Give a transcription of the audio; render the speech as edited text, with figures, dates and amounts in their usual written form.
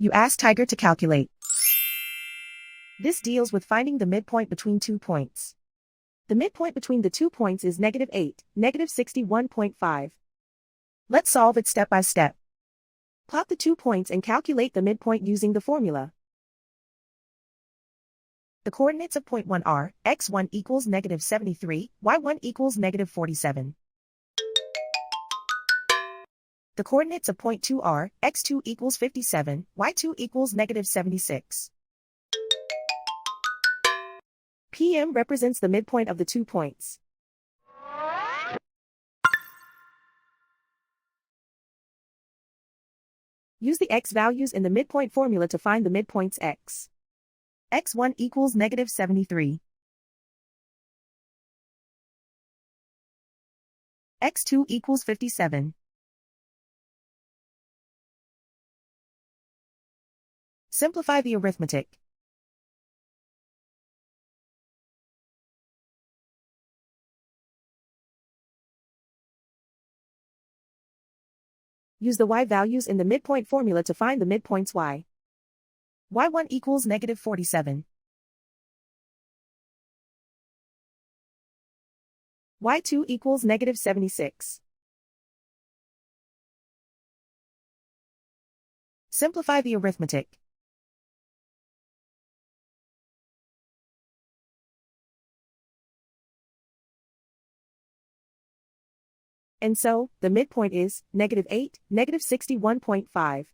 You ask Tiger to calculate. This deals with finding the midpoint between 2 points. The midpoint between the 2 points is -8, -61.5. Let's solve it step by step. Plot the 2 points and calculate the midpoint using the formula. The coordinates of point 1 are, x1 equals -73, y1 equals -47. The coordinates of point 2 are, x2 equals 57, y2 equals -76. PM represents the midpoint of the 2 points. Use the x values in the midpoint formula to find the midpoints x. x1 equals -73. x2 equals 57. Simplify the arithmetic. Use the y values in the midpoint formula to find the midpoints y. y1 equals -47. y2 equals -76. Simplify the arithmetic. And so, the midpoint is -8, -61.5.